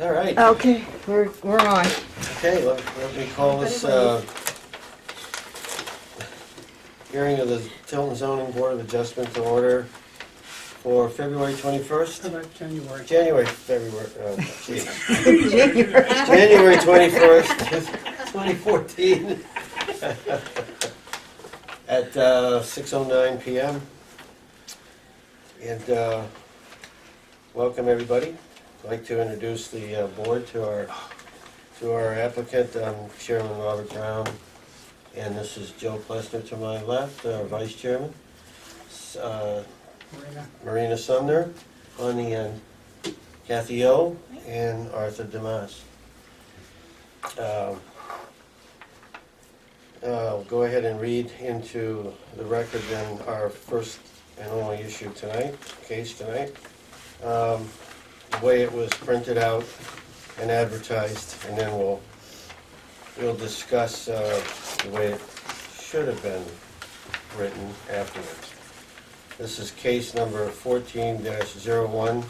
All right. Okay, we're on. Okay, let me call this hearing of the Tilton Zoning Board of Adjustment to order for February 21st. How about January? January 21st, 2014 at 6:09 p.m. And welcome everybody. I'd like to introduce the board to our applicant. I'm Chairman Robert Brown, and this is Joe Plessner to my left, our Vice Chairman. Marina Sumner on the end, Kathy O, and Arthur Damas. I'll go ahead and read into the record then our first and only issue tonight, case tonight. The way it was printed out and advertised, and then we'll discuss the way it should have been written afterwards. This is case number 14-01.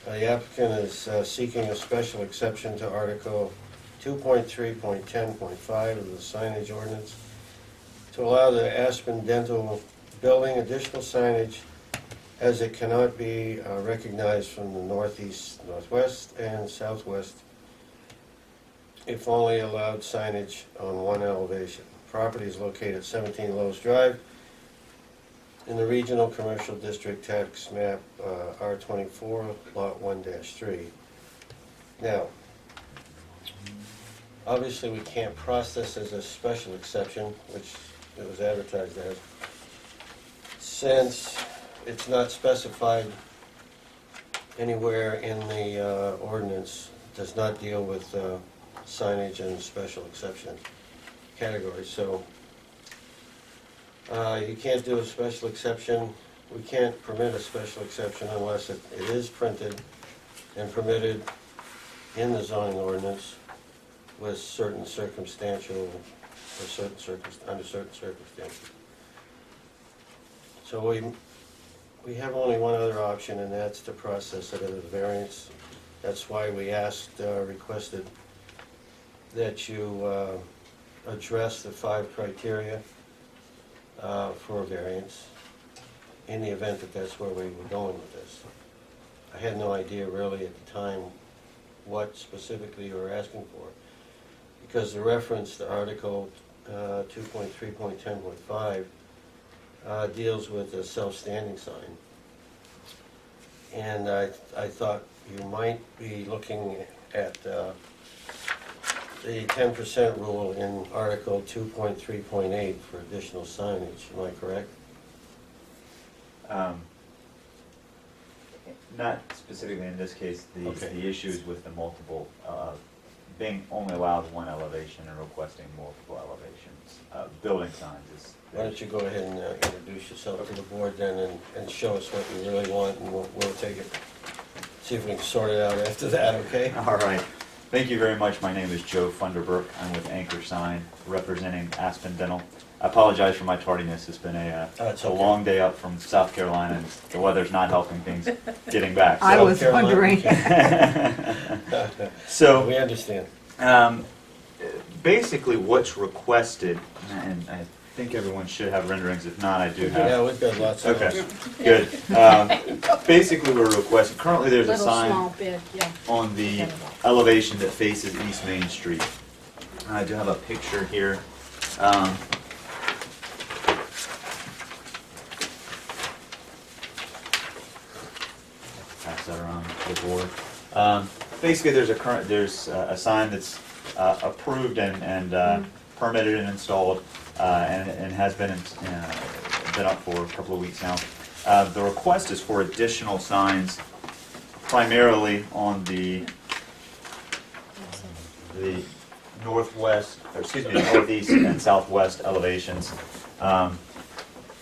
The applicant is seeking a special exception to Article 2.3.10.5 of the signage ordinance to allow the Aspen Dental Building additional signage as it cannot be recognized from the northeast, northwest, and southwest if only allowed signage on one elevation. Property is located at 17 Lowe's Drive in the Regional Commercial District Tax Map R24, Lot 1-3. Now, obviously we can't process as a special exception, which it was advertised as, since it's not specified anywhere in the ordinance. It does not deal with signage and special exception categories. So you can't do a special exception. We can't permit a special exception unless it is printed and permitted in the zoning ordinance with certain circumstantial or under certain circumstances. So we have only one other option, and that's to process it as a variance. That's why we requested that you address the 5 criteria for a variance in the event that that's where we were going with this. I had no idea really at the time what specifically you were asking for, because the reference to Article 2.3.10.5 deals with a self-standing sign. And I thought you might be looking at the 10% rule in Article 2.3.8 for additional signage. Am I correct? Not specifically in this case. Okay. The issues with the multiple, being only allowed one elevation and requesting multiple elevations. Building signs is... Why don't you go ahead and introduce yourself to the board then and show us what you really want, and we'll take it, see if we can sort it out after that, okay? All right. Thank you very much. My name is Joe Funderburk. I'm with Anchor Sign, representing Aspen Dental. I apologize for my tardiness. It's been a okay. long day up from South Carolina, and the weather's not helping things getting back. I was wondering. So we understand. Basically, what's requested, and I think everyone should have renderings. If not, I do have. Yeah, we've got lots of Okay, those. good. Basically, we're requesting. Currently, there's a Little sign small bit, yeah. on the elevation that faces East Main Street. I do have a picture here. Pass that around to the board. Basically, there's a sign that's approved and permitted and installed, and has been up for a couple of weeks now. The request is for additional signs, primarily on the northwest, or excuse me, northeast and southwest elevations.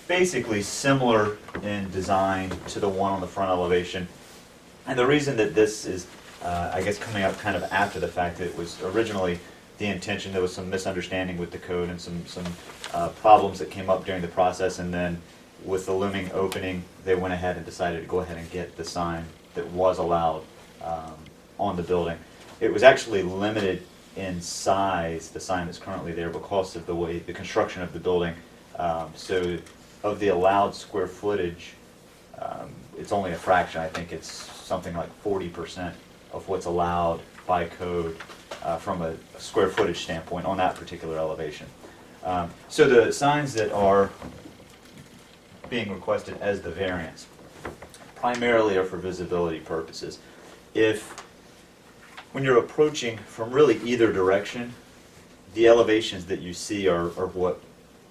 Basically similar in design to the one on the front elevation. And the reason that this is, I guess, coming up kind of after the fact, that it was originally the intention, there was some misunderstanding with the code and some problems that came up during the process, and then with the looming opening, they went ahead and decided to go ahead and get the sign that was allowed on the building. It was actually limited in size, the sign that's currently there, because of the way, the construction of the building. So of the allowed square footage, it's only a fraction. I think it's something like 40% of what's allowed by code from a square footage standpoint on that particular elevation. So the signs that are being requested as the variance primarily are for visibility purposes. When you're approaching from really either direction, the elevations that you see are what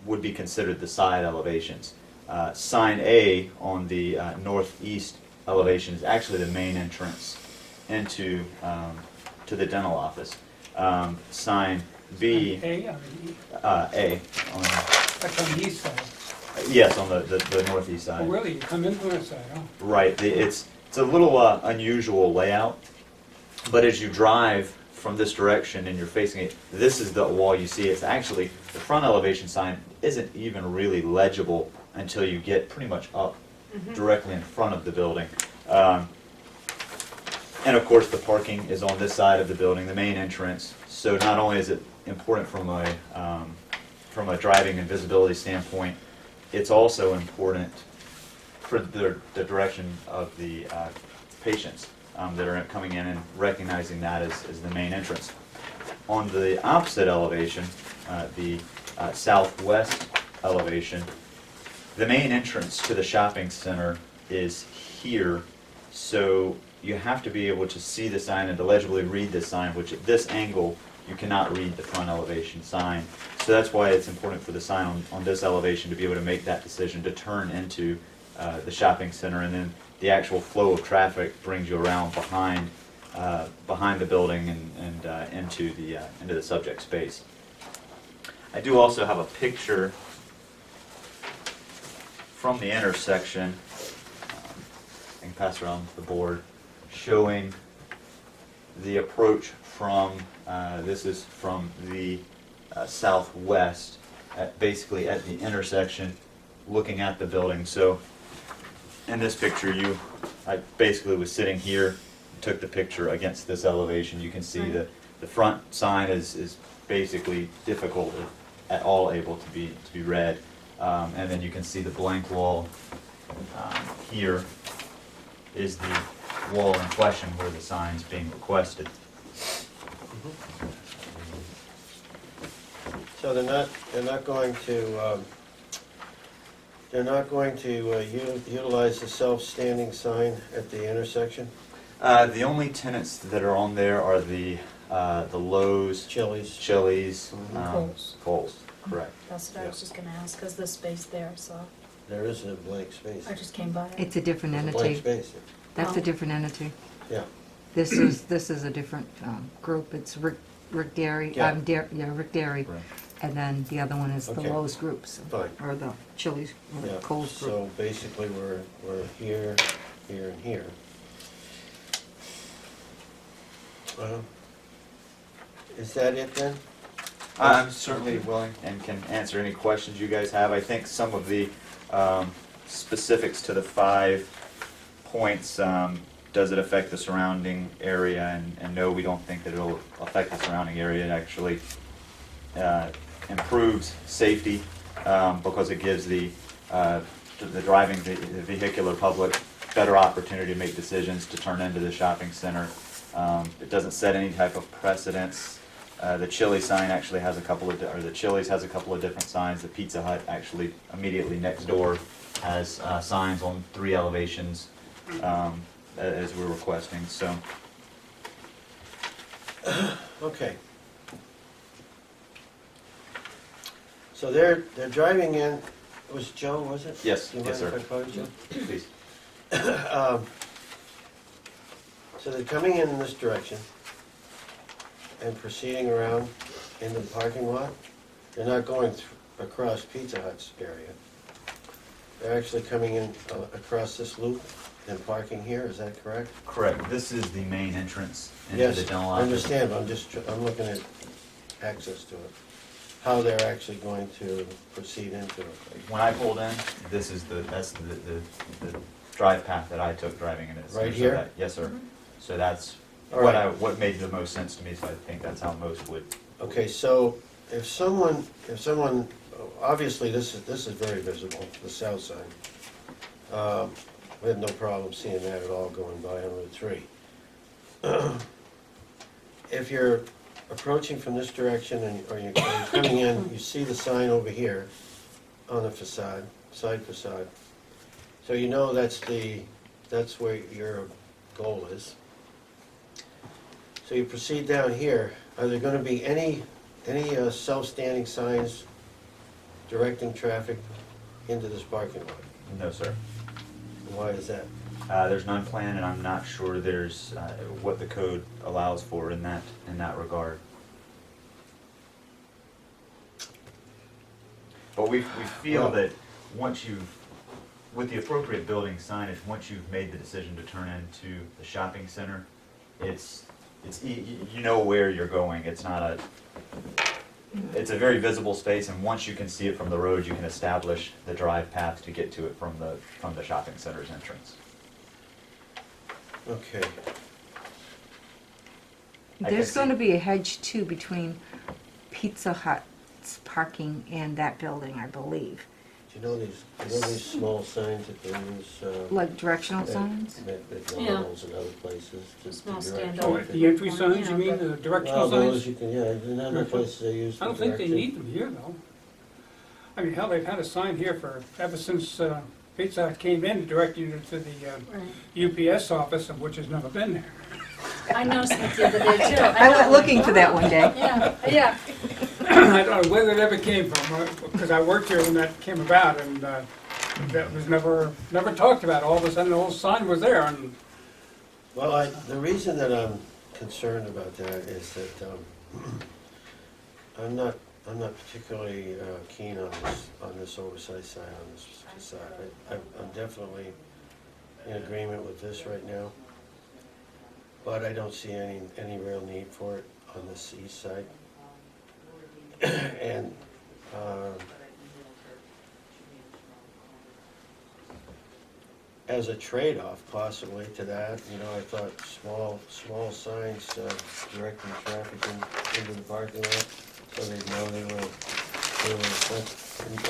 would be considered the side elevations. Sign A on the northeast elevation is actually the main entrance into to the dental office. Sign B, A or E? A, That's on the east side. yes, on the northeast Oh, side. really? You come in from that side, oh. Right, it's a little unusual layout, but as you drive from this direction and you're facing it, this is the wall you see. It's actually, the front elevation sign isn't even really legible until you get pretty much up directly in front of the building. And of course, the parking is on this side of the building, the main entrance. So not only is it important from a driving and visibility standpoint, it's also important for the direction of the patients that are coming in and recognizing that as the main entrance. On the opposite elevation, the southwest elevation, the main entrance to the shopping center is here, so you have to be able to see the sign and to legibly read the sign, which at this angle you cannot read the front elevation sign. So that's why it's important for the sign on this elevation to be able to make that decision to turn into the shopping center, and then the actual flow of traffic brings you around behind the building and into the subject space. I do also have a picture from the intersection, I can pass around the board, showing the approach from, this is from the southwest, basically at the intersection, looking at the building. So in this picture, I basically was sitting here, took the picture against this elevation. You can see the front sign is basically difficult at all able to be read. And then you can see the blank wall here is the wall in question where the sign's being requested. So they're not going to utilize the self-standing sign at the intersection? The only tenants that are on there are the Lowe's, Chili's? Kohl's, correct. That's what I was just gonna ask, because the space there, so There is a blank space. I just came by it. It's a different There's a blank entity. space. That's a Oh. different entity. Yeah. This is a different group. It's Rick Dairy, Yeah. Rick Dairy. Right. And then the other one is the Okay. Lowe's groups, Fine. or the Chili's, or the Yeah. Kohl's group. So basically, we're here, here, and here. Is that it then? I'm certainly willing and can answer any questions you guys have. I think some of the specifics to the 5 points, does it affect the surrounding area? And no, we don't think that it'll affect the surrounding area. It actually improves safety because it gives the driving, the vehicular public better opportunity to make decisions to turn into the shopping center. It doesn't set any type of precedence. The Chili's sign actually has a couple of, or the Chili's has a couple of different signs. The Pizza Hut actually immediately next door has signs on 3 elevations as we're requesting. So, Okay. So they're driving in, it was Joe, was it? Yes, Do you yes, mind sir. if I call you Joe? please. So they're coming in this direction and proceeding around into the parking lot. They're not going across Pizza Hut's area. They're actually coming in across this loop and parking here, is that correct? Correct. This is the main entrance into Yes, the dental I office. understand, but I'm looking at access to it. How they're actually going to proceed into it. When I pulled in, that's the drive path that I took driving in. Right So here? Yes, sir. So that's All right. what made the most sense to me, so I think that's how most would. Okay, so if someone, obviously this is very visible, the south side. We have no problem seeing that at all going by on Route 3. If you're approaching from this direction or you're coming in, you see the sign over here on the facade, side facade. So you know that's where your goal is. So you proceed down here. Are there going to be any self-standing signs directing traffic into this parking lot? No, sir. Why is that? There's none planned, and I'm not sure there's what the code allows for in that regard. But we feel Well- that once with the appropriate building signage, once you've made the decision to turn into the shopping center, you know where you're going. It's a very visible space, and once you can see it from the road, you can establish the drive path to get to it from the shopping center's entrance. Okay. I can There's going see- to be a hedge too between Pizza Hut's parking and that building, I believe. Do you know these small signs that they use? Like directional signs? McDonald's and other places. Small direct stand Oh, traffic. the entry signs, you mean, Yeah, the directional Well, those signs? you can, yeah, and other places they use I for don't think they direction. need them here, though. I mean, hell, they've had a sign here ever since Pizza Hut came in, directing you to the Right. UPS office, of which has never been there. I noticed that the other day too. I went looking for that one day. Yeah, yeah. I don't know where it ever came from, because I worked here when that came about, and that was never talked about. All of a sudden, the whole sign was there, and Well, the reason that I'm concerned about that is that I'm not particularly keen on this oversized sign on this facade. I'm definitely in agreement with this right now, but I don't see any real need for it on this east side. And as a trade-off possibly to that, I thought small signs directing traffic into the parking lot, so they know they were,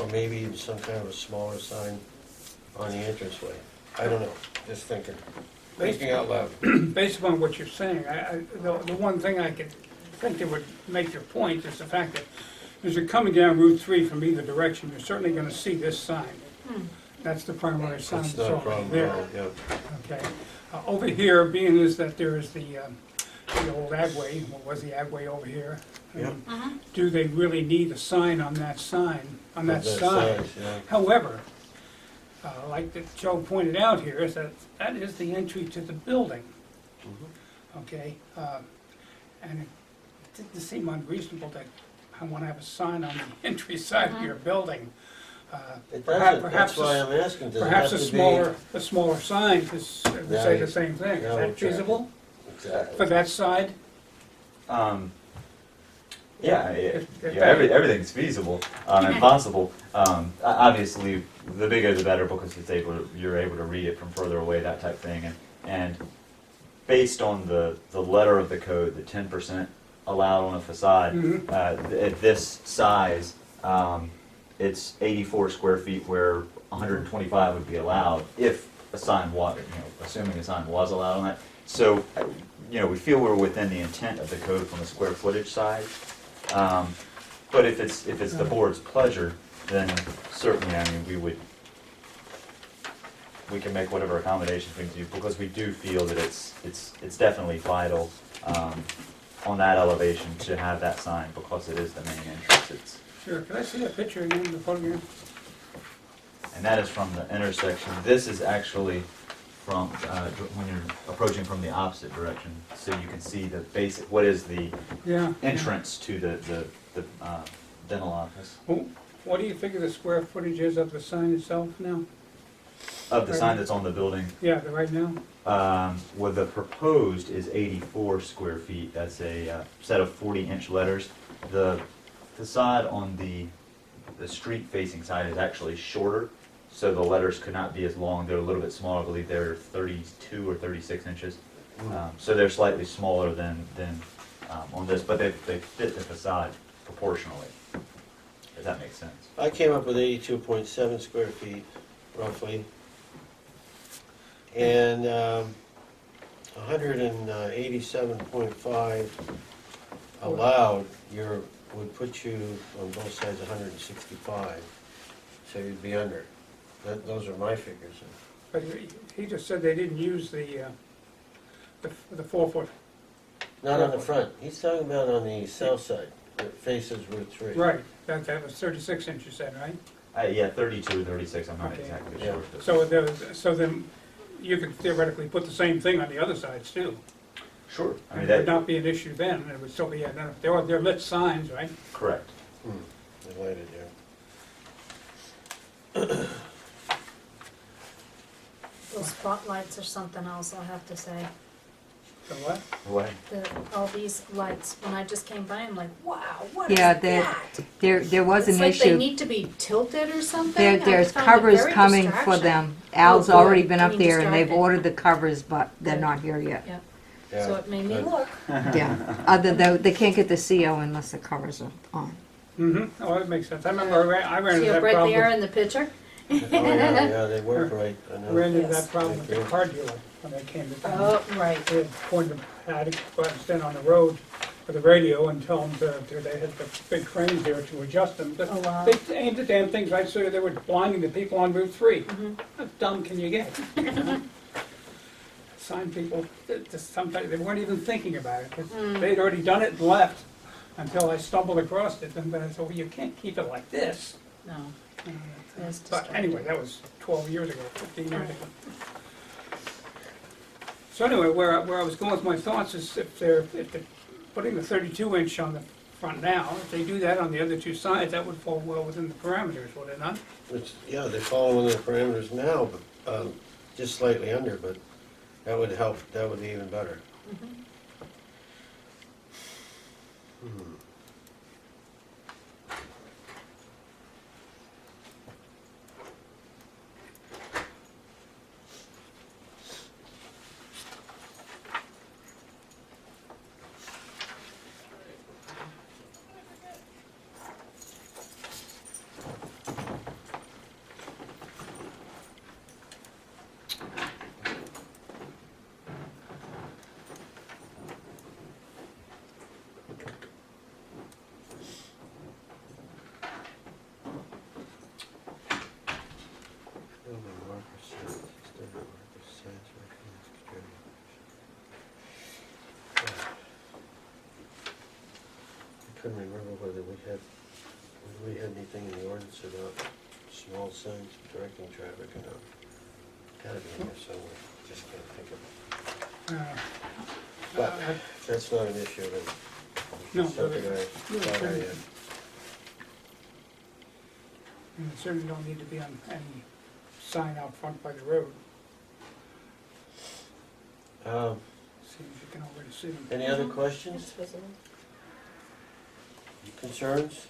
or maybe even some kind of a smaller sign on the entranceway. I don't know, just thinking out loud. based upon what you're saying, the one thing I could think that would make your point is the fact that as you're coming down Route 3 from either direction, you're certainly going to see this sign. That's the primary sign That's that's not a already problem at there. all, yeah. Okay. Over here, being is that there is the old Agway, what was the Agway over here? Yep. Do they really need a sign on that side? Of that size, yeah. However, like that Joe pointed out here, is that is the entry to the building, okay? And it didn't seem unreasonable that I want to have a sign on the entry side of your building. It Perhaps- doesn't, that's why I'm asking, does it Perhaps have a to be? smaller sign to say the same thing. Now Is we're that feasible Exactly. for that side? Yeah, If everything's feasible and possible. Obviously, the bigger the better because you're able to read it from further away, that type of thing. And based on the letter of the code, the 10% allowed on a facade at this size, it's 84 square feet where 125 would be allowed if a sign was, assuming a sign was allowed on that. So, we feel we're within the intent of the code from a square footage side. But if it's the board's pleasure, then certainly, we can make whatever accommodations we can do, because we do feel that it's definitely vital on that elevation to have that sign, because it is the main entrance. Sure, can I see that picture again, the photograph? And that is from the intersection. This is actually from, when you're approaching from the opposite direction, so you can see the basic, what is the Yeah. entrance to the dental office. Well, what do you figure the square footage is of the sign itself now? Of the sign that's on the building, Yeah, right now? well, the proposed is 84 square feet. That's a set of 40-inch letters. The facade on the street-facing side is actually shorter, so the letters could not be as long. They're a little bit smaller. I believe they're 32 or 36 inches. So they're slightly smaller than on this, but they fit the facade proportionally. Does that make sense? I came up with 82.7 square feet, roughly. And 187.5 allowed, would put you on both sides 165, so you'd be under. Those are my figures. But he just said they didn't use the 4 foot. Not on the front, he's talking about on the south side, that faces Route 3. Right, that was 36 inches, you said, right? Yeah, 32, 36, I'm not Okay. exactly Yeah. sure. So then you could theoretically put the same thing on the other sides too. Sure. I mean, It would that, not be an issue then, it would still be, they're lit signs, right? correct. They lighted there. Those spotlights are something else, I'll have to say. So what? What? All these lights, when I just came by, I'm like, wow, what is Yeah, that? there was It's an like they issue. need to be tilted or something. There's I found it covers very coming for distraction. them. Al's good. already been I up mean, there and they've distracting. ordered the covers, but they're Good. not here yet. Yeah, Yeah, so it made me good. look. Yeah, other than, they can't get the CO unless the covers are on. Mm-hmm, oh, that makes sense. I remember I ran See into how that bright they are problem. in the picture? Oh, yeah, they work right, I I know. ran into Yes. that problem with the car dealer when they came to town. Oh, right. They had pointed, had to go out and stand on the road with the radio and tell them they had the big cranes there to adjust them. But Oh, wow. they aimed the damn things right so they were blinding the people on Route 3. Mhm. How dumb can you get? Sign people, sometimes they weren't even thinking about it. 'Cause they'd already done it and left until I stumbled across it. And then I said, well, you can't keep it like this. No, Uh, That's But anyway, that was 12 years ago, 15 years ago. So anyway, where I was going with my thoughts is if they're putting the 32-inch on the front now, if they do that on the other two sides, that would fall well within the parameters, would it not? Yeah, they fall within the parameters now, but just slightly under, but that would help, that would be even better. Hmm. I couldn't remember whether we had anything in the ordinance about small signs directing traffic or not. Gotta be in there somewhere, just can't think of it. But that's not an issue, then. No, Something but I thought I had. And it certainly don't need to be on any sign out front by the road. Seems you can already see them. Any other questions, it's visible. concerns?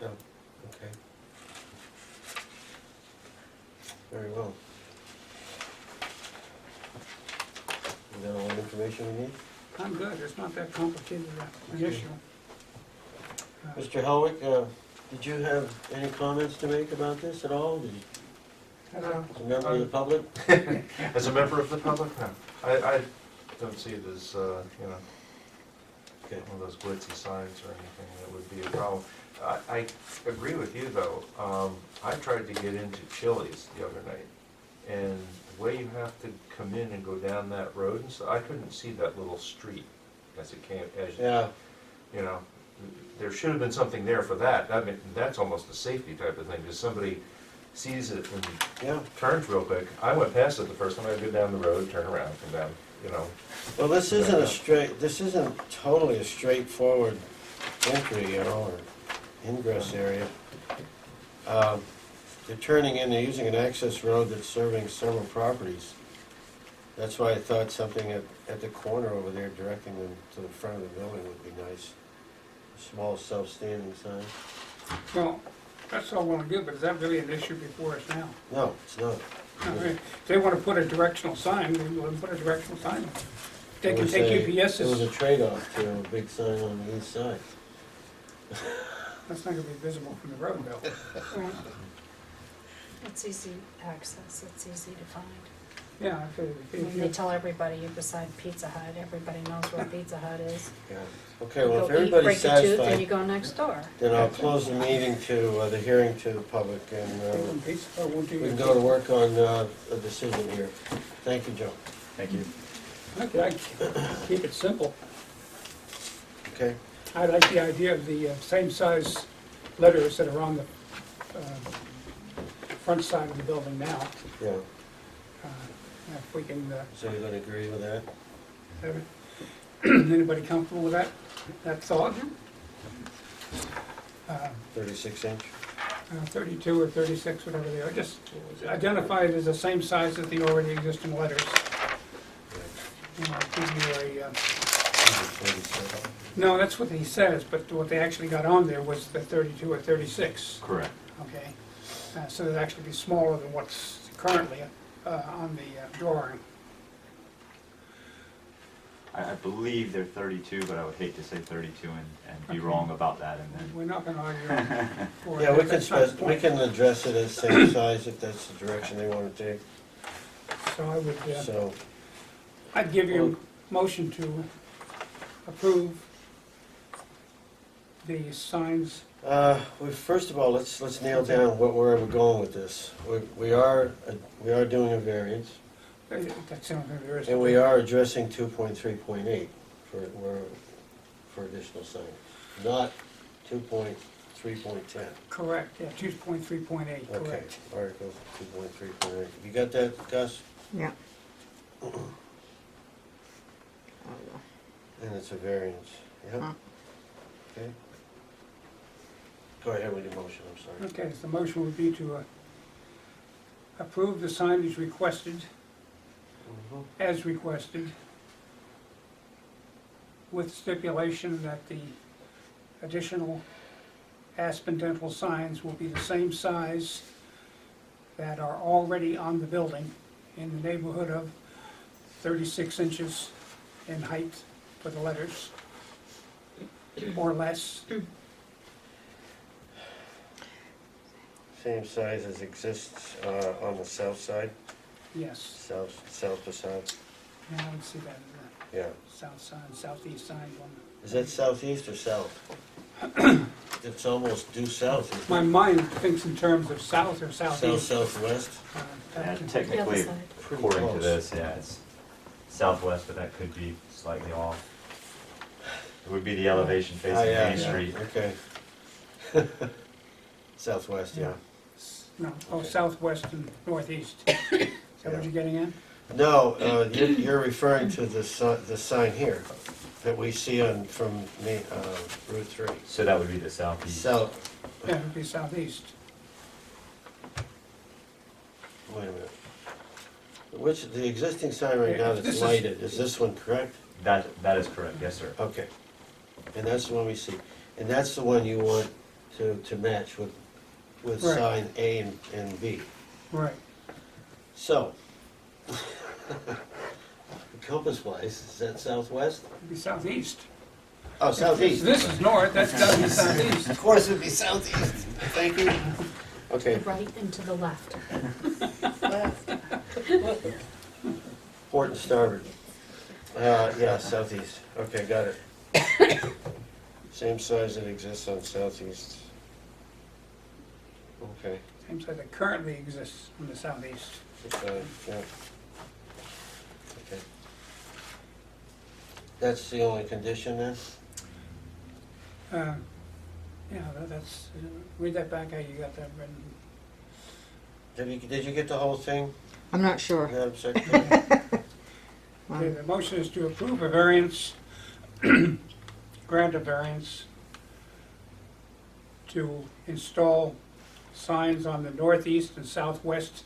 No, okay. Very well. You got all the information we need? I'm good, it's not that complicated an issue. Mr. Helwick, did you have any comments to make about this at all? Did you, as a member of the public? As a member of the public, no. I don't see it as, Okay. one of those glitzy signs or anything that would be a problem. I agree with you, though. I tried to get into Chili's the other night, and the way you have to come in and go down that road, and so I couldn't see that little street as it came, Yeah, there should have been something there for that. I mean, that's almost a safety type of thing, because somebody sees it and yeah. turns real quick. I went past it the first time. I go down the road, turn around, come down, Well, this isn't totally a straightforward entry, or ingress area. They're turning in, they're using an access road that's serving several properties. That's why I thought something at the corner over there directing them to the front of the building would be nice. A small self-standing sign. Well, that's all well and good, but is that really an issue before us now? No, it's not. If they wanna put a directional sign, then let them put a directional sign. They It can was take a- It was UPS's, a trade-off to a big sign on the east side. that's not gonna be visible from the road though. Right. It's easy access, it's easy to find. Yeah, I mean, they tell everybody you're beside Pizza Hut, everybody knows where Pizza Hut is. Yeah. Okay, You well, go if eat, everybody's break a tooth, and you satisfied, go next door. then I'll close the meeting to, the hearing to the public, and we We'll do can go to work on a decision here. Thank you, Joe. Thank you. I keep it simple. Okay? I like the idea of the same size letters that are on the front side of the building now. Yeah. If we can, So you're gonna agree with that? have it- anybody comfortable with that thought? 36 inch? 32 or 36, whatever they are, just identify it as the same size as the already existing letters. And I'll give you a, 47. no, that's what he says, but what they actually got on there was the 32 or 36, Correct. okay? So it'd actually be smaller than what's currently on the drawing. I believe they're 32, but I would hate to say 32 and be Okay. wrong about that, and then We're not gonna argue for it. Yeah, we can, That's not the we point. can address it as same size if that's the direction they wanna take, So I would, so. I'd give you a motion to approve the signs. Well, first of all, let's nail down where we're going with this. We are doing a variance, That's the only thing there is. and we are addressing 2.3.8 for additional sign, not 2.3.10. Correct, yeah, 2.3.8, Okay, correct. Article 2.3.8. You got that, Gus? Yeah. And it's a variance, yep. Huh. Okay. Go ahead with your motion, I'm sorry. Okay, so the motion would be to approve the signage requested, Mhm. as requested, with stipulation that the additional Aspen Dental signs will be the same size that are already on the building, in the neighborhood of 36 inches in height for the letters, or less. Same size as exists on the south side, Yes, south facade, yeah, I would see that as yeah. a south side, southeast side one. Is that southeast or south? It's almost due south, isn't it? My mind thinks in terms of south or South, southeast. southwest? and The technically, other side. Pretty according to close. this, yeah, it's southwest, but that could be slightly off. It would be the elevation facing Ah, yeah, Main yeah, Street. okay. Southwest, yeah. No, oh, southwest and northeast. Is that Yeah. what you're getting at? No, you're referring to the sign here that we see from Route 3. So that would be the southeast. South, Yeah, it'd be southeast. wait a minute. Which, the existing sign right now This that's is- lighted, is this one correct? That is correct, yes, sir. Okay. And that's the one we see. And that's the one you want to match with Right. sign A and B. Right. So, compass-wise, is that southwest? It'd be southeast. Oh, southeast. This is north, that's gotta be southeast. Of course it'd be southeast. Thank you. Okay, Right and to the left. port and starboard. Yeah, southeast. Okay, got it. Same size that exists on southeast. Okay, Same side that currently exists in the southeast. yeah. Okay. That's the only condition then? Yeah, that's, read that back, how you got that written. Did you get the whole thing, I'm not sure. Madam Secretary? Okay, the motion is to approve a variance, grant a variance to install signs on the northeast and southwest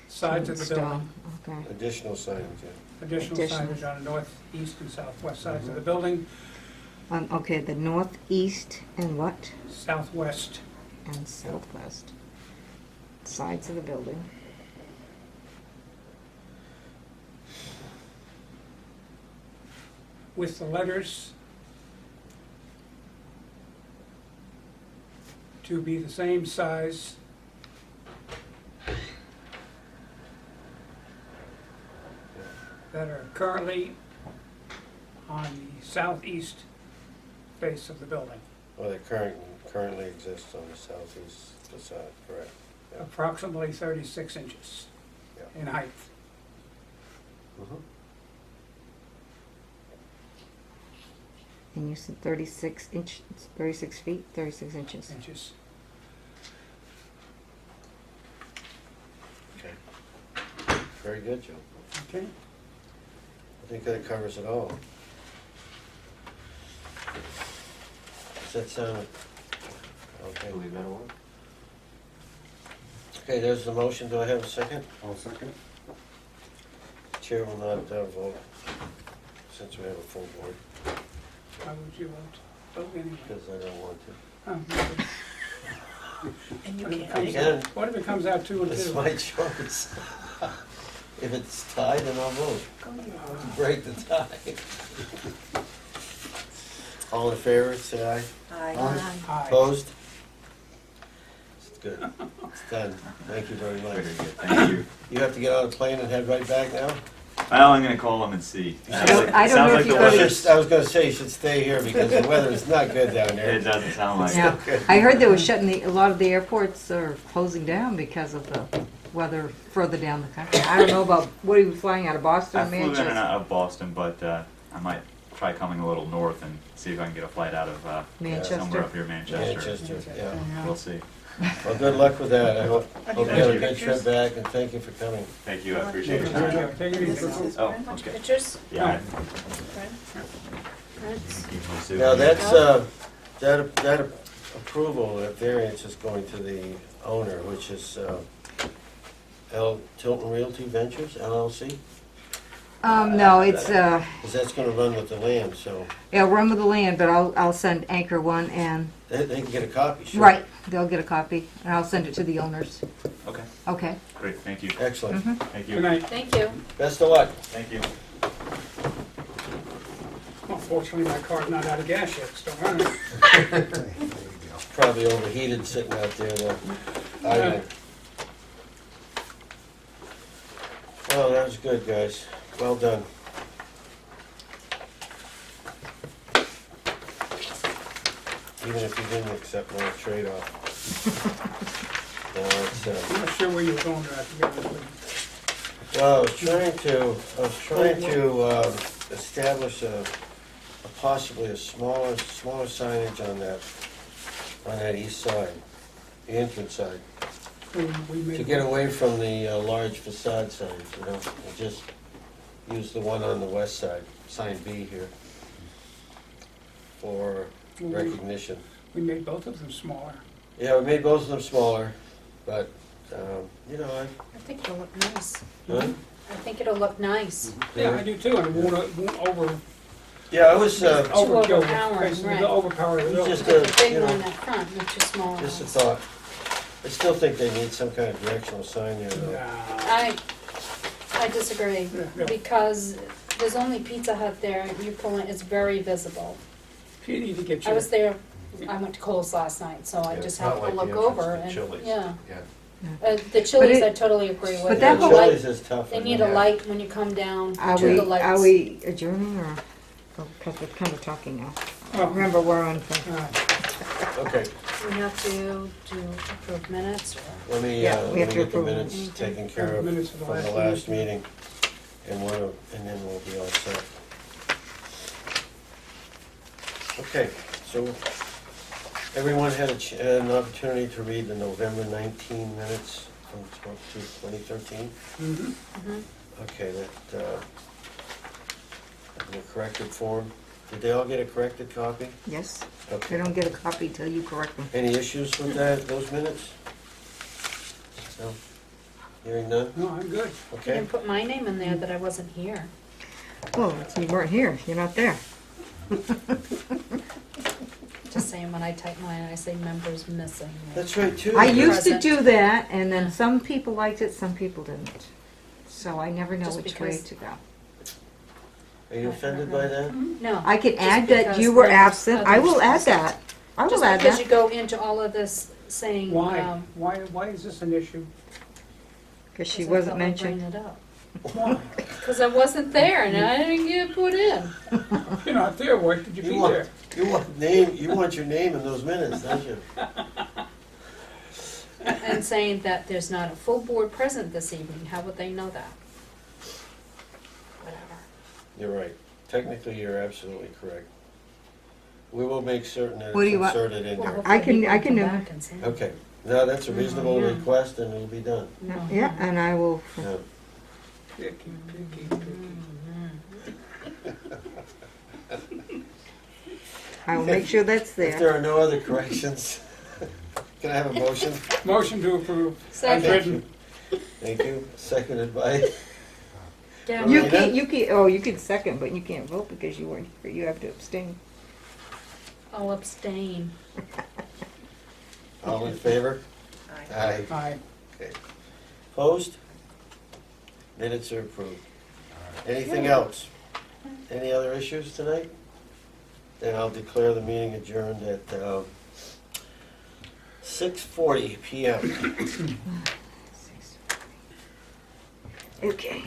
sides of the building. Okay. Additional signage, yeah. Additional Additional. signage on the northeast and southwest sides of the building, Okay, the northeast and what? southwest. And southwest sides of the building. with the letters to be the same size that are currently on the southeast face of the building, Well, they currently exists on the southeast facade, correct? Yeah. approximately 36 inches Yeah. in height. Mhm. And you said 36 feet, 36 inches. Inches. Okay. Very good, Joe. Okay? I think that covers it all. Does that sound okay? Leave that alone. Okay, there's the motion. Do I have a second? I'll second. Chair will not vote since we have a full board, How would you vote anyway? because I don't want to. Oh, And you what if it can't. comes- Again, What if it comes out 2 and it's 2? my choice. If it's tied, then I'll vote. Break the tie. All in favor, say aye. Aye. Aye. Opposed? It's good. It's done. Thank you very much. Very good, thank you. You have to get on a plane and head right back now? Well, I'm gonna call them and see. I don't know if you go to- I was gonna say you should stay here because the weather is not good down there. It doesn't sound like Yeah, it. Okay. I heard they were shutting a lot of the airports are closing down because of the weather further down the country. I don't know about, what are you flying out of Boston, I flew in and Manchester? out of Boston, but I might try coming a little north and see if I can get a flight out of somewhere Manchester? up here, Manchester. Manchester, yeah. We'll see. Well, good luck with that. I hope you Thank have a you. good trip back and thank you for coming. Thank you, I appreciate your Take time. it easy. Oh, okay. Pictures? Yeah. Fred? Prints? Now, that's, that approval, that variance is going to the owner, which is Tilton Realty Ventures, LLC? No, it's, Because that's gonna run with the land, so it'll run with the land, but I'll send Anchor one and, they can get a copy, sure. right, they'll get a copy, and I'll send it to the owners. Okay, Okay. great, thank you. Excellent. Thank you. Good night. Thank you. Best of luck. Thank you. Well, fortunately, my car's not out of gas yet, still running. Probably overheated sitting out there, though. Yeah. Well, that was good, guys. Well done. Even if you didn't accept my trade-off. No, it's, I'm not sure where you were going with that, to be honest with well, I was trying to establish a possibly a smaller signage on that east side, the entrance side, you. We made- to get away from the large facade signs, you know, and just use the one on the west side, sign B here, for recognition. We made both of them smaller. Yeah, we made both of them smaller, but, you know, I think it'll look nice. Huh? I think it'll look nice. Yeah, I do too, and it won't Yeah, I was, overkill, overpowering, basically, right. the overpower of the It was building. just The big you know, one up front, not too small. just a ones. thought. I still think they need some kind of directional sign there, though. Nah. I disagree, Yeah. because there's only Pizza Hut there, and you pull in, it's very visible. You need to get I your, was there, I went to Kohl's last night, so I Yeah, just it's happened not to like look the entrance over to and, Chili's. yeah. Yeah. The Chili's, it- I totally agree with. but They that need a whole- light- Chili's is tough. They I need know. a light when you come down, Are to the we, lights. are we adjourning or, because we're kind of talking now. oh, Remember, we're on, Okay, We have to do approve minutes, or? let me, Yeah, we let have me to get the approve minutes it. taken care of Minutes of the from the last last meeting. meeting, and then we'll be all set. Okay, so everyone had an opportunity to read the November 19 minutes from 2013? mhm. Mhm. Okay, that, in the corrected form. Did they all get a corrected copy? yes, Okay. they don't get a copy till you correct them. Any issues with those minutes? No? Hearing none? No, I'm good. You Okay. didn't put my name in there that I wasn't here. Well, you weren't here, you're not there. Just saying, when I type mine, I say members missing. That's right, too. I used to Present. do that, and then Yeah. some people liked it, some people didn't. So I never know Just which way because- to go. Are you offended by that? No. I can just add that because you were there's absent. I will add others. that. I will Just add because you that. go into all of this saying, Why? Why is this an issue? Because she 'cause I wasn't felt like mentioned. bringing it up. Why? Because I wasn't there and I didn't get put in. You're not there, why could you You be want- there? You want your name in those minutes, don't you? And saying that there's not a full board present this evening, how would they know that? Whatever. You're right. Technically, you're absolutely correct. We will make certain that What do it's you want? inserted in Well, there. hopefully I can- he I won't can come do- back and say, Okay, now that's a reasonable Yeah. request and it'll be done. no. Yeah, and I will. Yeah. Picky, picky, picky. I will make sure that's If there. there are no other corrections, can I have a motion? Motion to approve. As Second. written. Thank you. Seconded by, Down. You Marina? can't. You can't. Oh, you can second, but you can't vote because you weren't here. You have to abstain. I'll abstain. all in favor? Aye. Aye. Okay. Opposed? Minutes are approved. Anything else? Any other issues tonight? Then I'll declare the meeting adjourned at 6:40 PM. Okay.